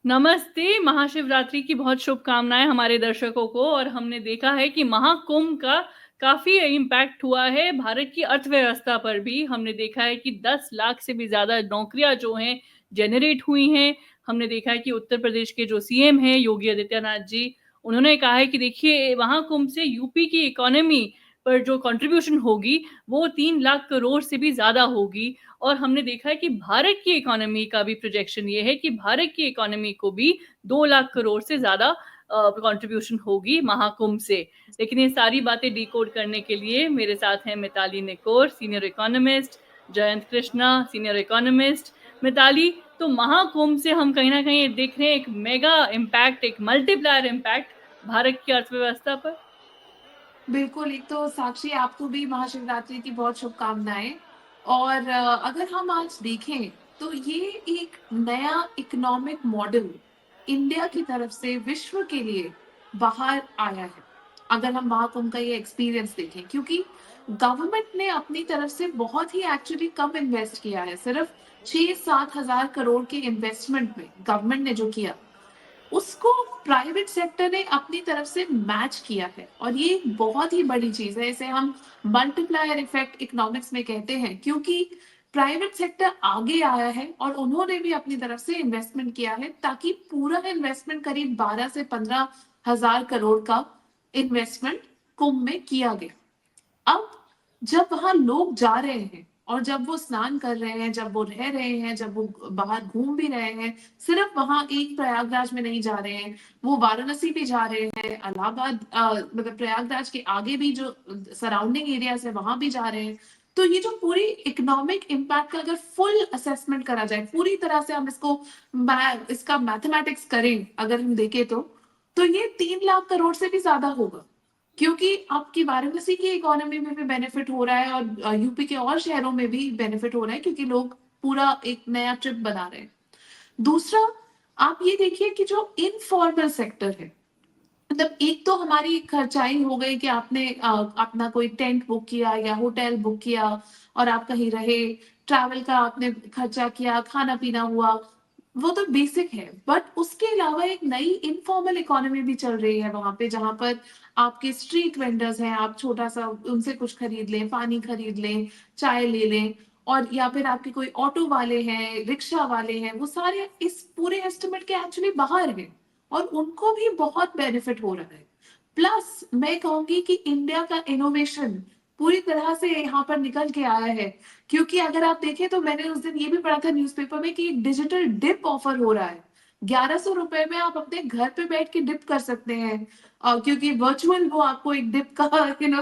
नमस्ते, महाशिवरात्रि की बहुत शुभकामनाएँ हमारे दर्शकों को। और हमने देखा है कि महाकुंभ का काफ़ी इम्पैक्ट हुआ है भारत की अर्थव्यवस्था पर भी। हमने देखा है कि 10 लाख से भी ज़्यादा नौकरियाँ जो हैं जनरेट हुई हैं। हमने देखा है कि उत्तर प्रदेश के जो सीएम हैं योगी आदित्यनाथ जी, उन्होंने कहा है कि देखिए महाकुंभ से यूपी की इकोनॉमी पर जो कंट्रीब्यूशन होगी वो 3 लाख करोड़ से भी ज़्यादा होगी। और हमने देखा है कि भारत की इकोनॉमी का भी प्रोजेक्शन ये है कि भारत की इकोनॉमी को भी 2 लाख करोड़ से ज़्यादा कंट्रीब्यूशन होगी महाकुंभ से। लेकिन ये सारी बातें डिकोड करने के लिए मेरे साथ हैं Mitali Nikore, senior economist, Jayant Krishna, senior economist. Mitali, तो महाकुंभ से हम कहीं न कहीं देख रहे हैं एक मेगा इम्पैक्ट, एक मल्टीप्लायर इम्पैक्ट भारत की अर्थव्यवस्था पर। बिल्कुल, एक तो साक्षी आपको भी महाशिवरात्रि की बहुत शुभकामनाएँ। और अगर हम आज देखें तो ये एक नया इकोनॉमिक मॉडल इंडिया की तरफ से विश्व के लिए बाहर आया है। अगर हम महाकुंभ का ये एक्सपीरियंस देखें, क्योंकि गवर्नमेंट ने अपनी तरफ से बहुत ही एक्चुअली कम इन्वेस्ट किया है। सिर्फ 6-7 हज़ार करोड़ के इन्वेस्टमेंट में गवर्नमेंट ने जो किया, उसको प्राइवेट सेक्टर ने अपनी तरफ से मैच किया है। और ये एक बहुत ही बड़ी चीज है, इसे हम मल्टीप्लायर इफेक्ट इकोनॉमिक्स में कहते हैं, क्योंकि प्राइवेट सेक्टर आगे आया है और उन्होंने भी अपनी तरफ से इन्वेस्टमेंट किया है, ताकि पूरा इन्वेस्टमेंट करीब 12 से 15 हज़ार करोड़ का इन्वेस्टमेंट कुंभ में किया गया। अब जब वहां लोग जा रहे हैं और जब वो स्नान कर रहे हैं, जब वो रह रहे हैं, जब वो बाहर घूम भी रहे हैं, सिर्फ वहां एक प्रयागराज में नहीं जा रहे हैं, वो वाराणसी भी जा रहे हैं, इलाहाबाद मतलब प्रयागराज के आगे भी जो सराउंडिंग एरियाज है वहां भी जा रहे हैं। तो ये जो पूरी इकोनॉमिक इम्पैक्ट का अगर फुल असेसमेंट करा जाए, पूरी तरह से हम इसका मैथमेटिक्स करें, अगर हम देखें तो ये 3 लाख करोड़ से भी ज्यादा होगा। क्योंकि आपकी वाराणसी की इकोनॉमी में भी बेनिफिट हो रहा है और यूपी के और शहरों में भी बेनिफिट हो रहा है, क्योंकि लोग पूरा एक नया ट्रिप बना रहे हैं। दूसरा, आप ये देखिए कि जो इनफॉर्मल सेक्टर है, मतलब एक तो हमारी खर्चाई हो गई कि आपने अपना कोई टेंट बुक किया या होटल बुक किया और आप कहीं रहे, ट्रैवल का आपने खर्चा किया, खाना पीना हुआ, वो तो बेसिक है। बट उसके अलावा एक नई इनफॉर्मल इकोनॉमी भी चल रही है वहां पे, जहां पर आपके स्ट्रीट वेंडर्स हैं, आप छोटा सा उनसे कुछ खरीद लें, पानी खरीद लें, चाय ले लें, और या फिर आपके कोई ऑटो वाले हैं, रिक्शा वाले हैं, वो सारे इस पूरे एस्टिमेट के एक्चुअली बाहर हैं और उनको भी बहुत बेनिफिट हो रहा है। प्लस मैं कहूंगी कि इंडिया का इनोवेशन पूरी तरह से यहाँ पर निकल के आया है। क्योंकि अगर आप देखें तो मैंने उस दिन ये भी पढ़ा था न्यूज़पेपर में कि एक डिजिटल डिप ऑफर हो रहा है। 1100 रुपए में आप अपने घर पे बैठ के डिप कर सकते हैं, क्योंकि वर्चुअल वो आपको एक डिप का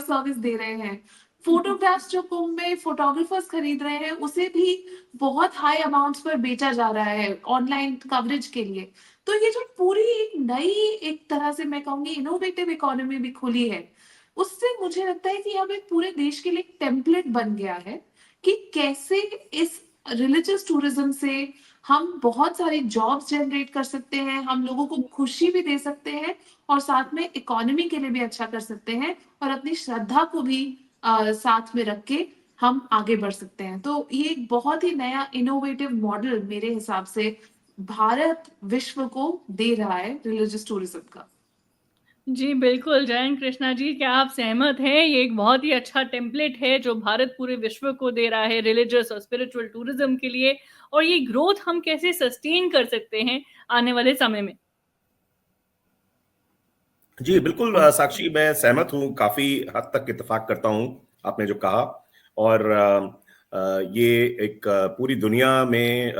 सर्विस दे रहे हैं। फोटोग्राफ्स जो कुंभ में फोटोग्राफर्स खरीद रहे हैं, उसे भी बहुत हाई अमाउंट्स पर बेचा जा रहा है ऑनलाइन कवरेज के लिए। तो ये जो पूरी एक नई, एक तरह से मैं कहूंगी इनोवेटिव इकोनॉमी भी खुली है, उससे मुझे लगता है कि अब एक पूरे देश के लिए एक टेम्पलेट बन गया है कि कैसे इस रिलीजियस टूरिज्म से हम बहुत सारे जॉब्स जनरेट कर सकते हैं, हम लोगों को खुशी भी दे सकते हैं, और साथ में इकोनॉमी के लिए भी अच्छा कर सकते हैं, और अपनी श्रद्धा को भी साथ में रख के हम आगे बढ़ सकते हैं। तो ये एक बहुत ही नया इनोवेटिव मॉडल मेरे हिसाब से भारत विश्व को दे रहा है रिलीजियस टूरिज्म का। जी, बिल्कुल, जयंत कृष्णा जी, क्या आप सहमत हैं? ये एक बहुत ही अच्छा टेम्पलेट है जो भारत पूरे विश्व को दे रहा है रिलिजियस और स्पिरिचुअल टूरिज़्म के लिए। और ये ग्रोथ हम कैसे सस्टेन कर सकते हैं आने वाले समय में? जी बिल्कुल साक्षी, मैं सहमत हूँ, काफी हद तक इत्तेफाक करता हूँ आपने जो कहा। और ये एक पूरी दुनिया में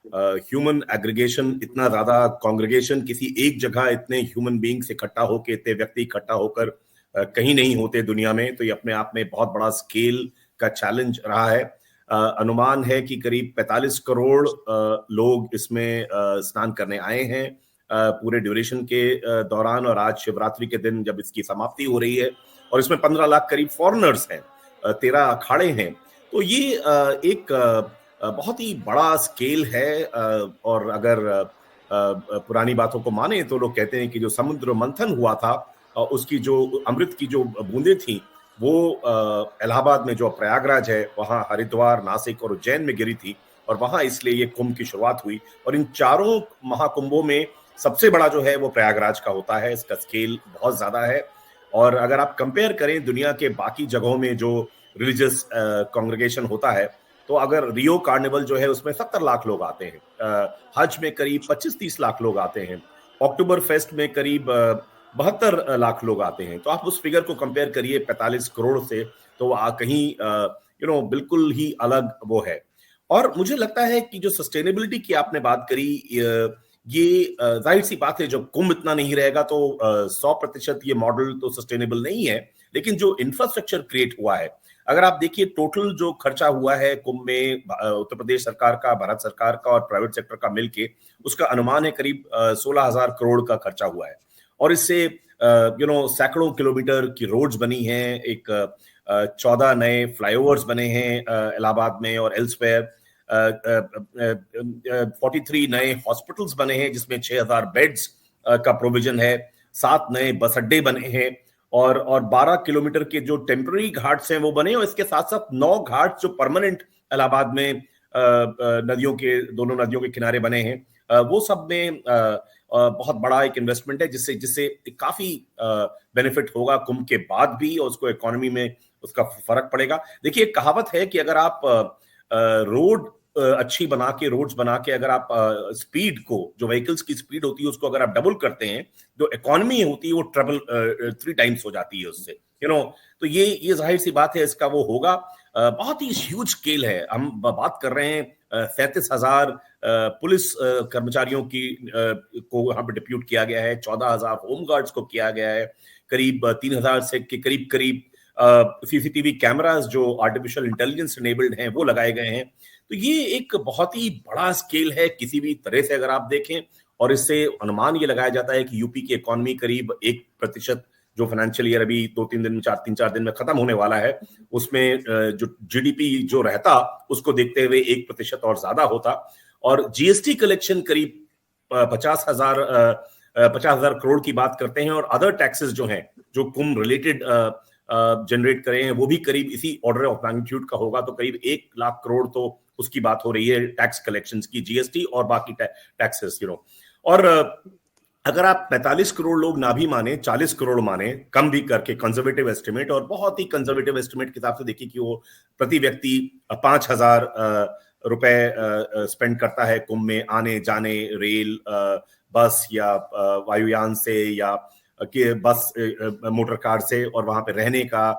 ह्यूमन एग्रीगेशन, इतना ज्यादा कांग्रेगेशन, किसी एक जगह इतने ह्यूमन बींग्स इकट्ठा होकर, इतने व्यक्ति इकट्ठा होकर कहीं नहीं होते दुनिया में। तो ये अपने आप में बहुत बड़ा स्केल का चैलेंज रहा है। अनुमान है कि करीब 45 करोड़ लोग इसमें स्नान करने आए हैं पूरे ड्यूरेशन के दौरान। और आज शिवरात्रि के दिन जब इसकी समाप्ति हो रही है, और इसमें 15 लाख करीब फॉरेनर्स हैं, 13 अखाड़े हैं। तो ये एक बहुत ही बड़ा स्केल है। और अगर पुरानी बातों को माने तो लोग कहते हैं कि जो समुद्र मंथन हुआ था, उसकी जो अमृत की जो बूंदें थी, वो इलाहाबाद में जो प्रयागराज है, वहां हरिद्वार, नासिक और उज्जैन में गिरी थी। और वहां इसलिए ये कुंभ की शुरुआत हुई। और इन चारों महाकुंभों में सबसे बड़ा जो है वो प्रयागराज का होता है, इसका स्केल बहुत ज्यादा है। और अगर आप कंपेयर करें दुनिया के बाकी जगहों में जो रिलीजियस कांग्रेगेशन होता है, तो अगर रियो कार्निवल जो है उसमें 70 लाख लोग आते हैं, हज में करीब 25-30 लाख लोग आते हैं, अक्टूबर फेस्ट में करीब 72 लाख लोग आते हैं। तो आप उस फिगर को कंपेयर करिए 45 करोड़ से, तो कहीं बिल्कुल ही अलग वो है। और मुझे लगता है कि जो सस्टेनेबिलिटी की आपने बात करी, ये जाहिर सी बात है, जब कुंभ इतना नहीं रहेगा तो 100% ये मॉडल तो सस्टेनेबल नहीं है। लेकिन जो इंफ्रास्ट्रक्चर क्रिएट हुआ है, अगर आप देखिए टोटल जो खर्चा हुआ है कुंभ में, उत्तर प्रदेश सरकार का, भारत सरकार का और प्राइवेट सेक्टर का मिलके, उसका अनुमान है करीब 16,000 करोड़ का खर्चा हुआ है। और इससे सैकड़ों किलोमीटर की रोड्स बनी हैं, एक 14 नए फ्लाईओवर्स बने हैं इलाहाबाद में और एल्सवेयर, 43 नए हॉस्पिटल्स बने हैं जिसमें 6,000 बेड्स का प्रोविजन है, 7 नए बस अड्डे बने हैं और 12 किलोमीटर के जो टेम्पररी घाट्स हैं वो बने, और इसके साथ साथ 9 घाट जो परमानेंट इलाहाबाद में दोनों नदियों के किनारे बने हैं, वो सब में बहुत बड़ा एक इन्वेस्टमेंट है जिससे काफी बेनिफिट होगा कुंभ के बाद भी, और उसको इकोनॉमी में उसका फर्क पड़ेगा। देखिए, एक कहावत है कि अगर आप रोड अच्छी बना के, रोड्स बना के, अगर आप स्पीड को, जो व्हीकल्स की स्पीड होती है उसको अगर आप डबल करते हैं, जो इकोनॉमी होती है वो ट्रिपल 3 टाइम्स हो जाती है उससे, तो ये जाहिर सी बात है, इसका वो होगा। बहुत ही ह्यूज स्केल है। हम बात कर रहे हैं 37,000 पुलिस कर्मचारियों को यहाँ पे डिप्यूट किया गया है, 14,000 होमगार्ड्स को किया गया है, करीब 3,000 से के करीब सीसीटीवी कैमरास जो आर्टिफिशियल इंटेलिजेंस इनेबल्ड हैं वो लगाए गए हैं। तो ये एक बहुत ही बड़ा स्केल है किसी भी तरह से अगर आप देखें, और इससे अनुमान ये लगाया जाता है कि यूपी की इकोनॉमी करीब 1%, जो फाइनेंशियल ईयर अभी 2-3 दिन में 3-4 दिन में खत्म होने वाला है, उसमें जो जीडीपी जो रहता उसको देखते हुए 1% और ज्यादा होता। और जीएसटी कलेक्शन करीब 50,000 करोड़ की बात करते हैं, और अदर टैक्सेस जो हैं जो कुंभ रिलेटेड जनरेट करे हैं वो भी करीब इसी ऑर्डर ऑफ मैग्नीट्यूड का होगा। तो करीब 1 लाख करोड़ तो उसकी बात हो रही है टैक्स कलेक्शंस की, जीएसटी और बाकी टैक्सेस। और अगर आप 45 करोड़ लोग ना भी माने, 40 करोड़ माने, कम भी करके कंजर्वेटिव एस्टिमेट, और बहुत ही कंजर्वेटिव एस्टिमेट के हिसाब से देखिए कि वो प्रति व्यक्ति 5,000 रुपए स्पेंड करता है कुंभ में आने जाने, रेल, बस या वायुयान से, या कि बस मोटर कार से, और वहां पे रहने का,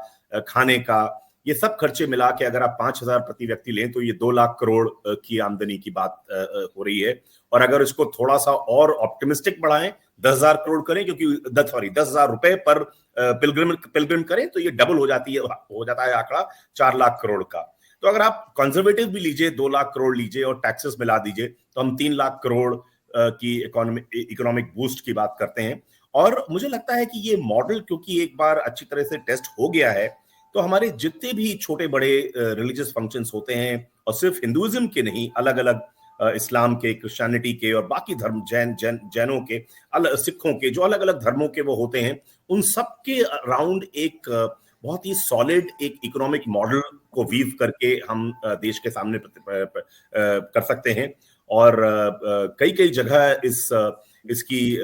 खाने का, ये सब खर्चे मिला के अगर आप 5,000 प्रति व्यक्ति लें तो ये 2 लाख करोड़ की आमदनी की बात हो रही है। और अगर इसको थोड़ा सा और ऑप्टिमिस्टिक बढ़ाएं, 10,000 करोड़ करें, क्योंकि 10,000 रुपए पर पिलग्रिम करें, तो ये डबल हो जाता है आंकड़ा 4 लाख करोड़ का। तो अगर आप कंजर्वेटिव भी लीजिए, 2 लाख करोड़ लीजिए और टैक्सेस मिला दीजिए, तो हम 3 लाख करोड़ की इकोनॉमिक बूस्ट की बात करते हैं। और मुझे लगता है कि ये मॉडल क्योंकि एक बार अच्छी तरह से टेस्ट हो गया है, तो हमारे जितने भी छोटे बड़े रिलीजियस फंक्शंस होते हैं, और सिर्फ हिंदुइज्म के नहीं, अलग अलग इस्लाम के, क्रिश्चियनिटी के और बाकी धर्म, जैनों के, सिखों के, जो अलग अलग धर्मों के वो होते हैं, उन सब के अराउंड एक बहुत ही सॉलिड एक इकोनॉमिक मॉडल को वीव करके हम देश के सामने कर सकते हैं। और कई जगह इसकी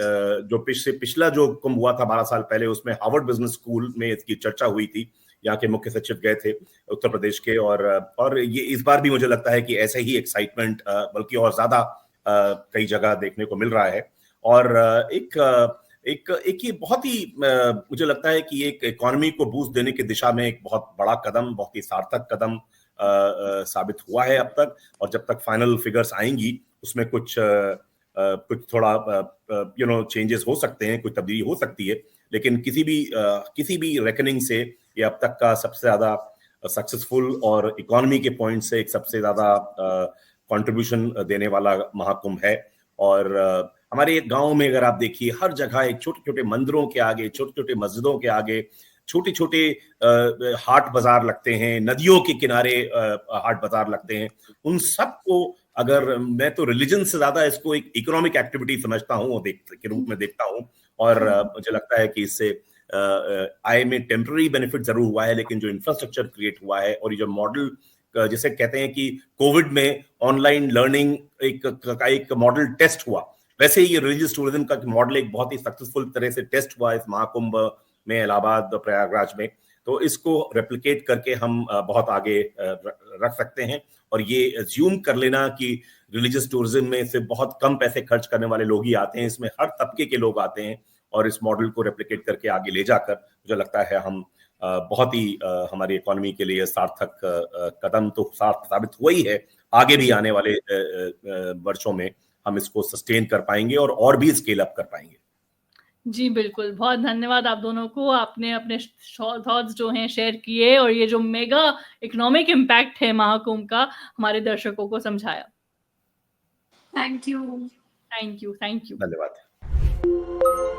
जो पिछला जो कुंभ हुआ था 12 साल पहले, उसमें हार्वर्ड बिजनेस स्कूल में इसकी चर्चा हुई थी, यहाँ के मुख्य सचिव गए थे उत्तर प्रदेश के, और ये इस बार भी मुझे लगता है कि ऐसे ही एक्साइटमेंट बल्कि और ज्यादा कई जगह देखने को मिल रहा है। और एक ये बहुत ही मुझे लगता है कि एक इकोनॉमी को बूस्ट देने की दिशा में एक बहुत बड़ा कदम, बहुत ही सार्थक कदम साबित हुआ है अब तक। और जब तक फाइनल फिगर्स आएंगी उसमें कुछ थोड़ा चेंजेस हो सकते हैं, कुछ तब्दीली हो सकती है, लेकिन किसी भी रेकनिंग से ये अब तक का सबसे ज्यादा सक्सेसफुल और इकोनॉमी के पॉइंट से एक सबसे ज्यादा कंट्रीब्यूशन देने वाला महाकुंभ है। और हमारे एक गांव में अगर आप देखिए, हर जगह एक छोटे छोटे मंदिरों के आगे, छोटे छोटे मस्जिदों के आगे छोटे छोटे हाट बाजार लगते हैं, नदियों के किनारे हाट बाजार लगते हैं। उन सबको अगर मैं तो रिलीजन से ज्यादा इसको एक इकोनॉमिक एक्टिविटी समझता हूँ, के रूप में देखता हूँ। और मुझे लगता है कि इससे आय में टेम्पररी बेनिफिट जरूर हुआ है, लेकिन जो इंफ्रास्ट्रक्चर क्रिएट हुआ है और ये जो मॉडल जिसे कहते हैं कि कोविड में ऑनलाइन लर्निंग एक मॉडल टेस्ट हुआ, वैसे ही ये रिलीजियस टूरिज्म का मॉडल एक बहुत ही सक्सेसफुल तरह से टेस्ट हुआ इस महाकुंभ में, इलाहाबाद प्रयागराज में। तो इसको रेप्लिकेट करके हम बहुत आगे रख सकते हैं। और ये अज्यूम कर लेना कि रिलीजियस टूरिज्म में सिर्फ बहुत कम पैसे खर्च करने वाले लोग ही आते हैं, इसमें हर तबके के लोग आते हैं, और इस मॉडल को रेप्लिकेट करके आगे ले जाकर मुझे लगता है हम बहुत ही हमारी इकोनॉमी के लिए सार्थक कदम तो साबित हुआ ही है, आगे भी आने वाले वर्षों में हम इसको सस्टेन कर पाएंगे और भी स्केल अप कर पाएंगे। जी, बिल्कुल। बहुत धन्यवाद आप दोनों को, आपने अपने थॉट्स जो हैं शेयर किए और ये जो मेगा इकोनॉमिक इम्पैक्ट है महाकुंभ का, हमारे दर्शकों को समझाया। Thank you. Thank you, thank you. धन्यवाद।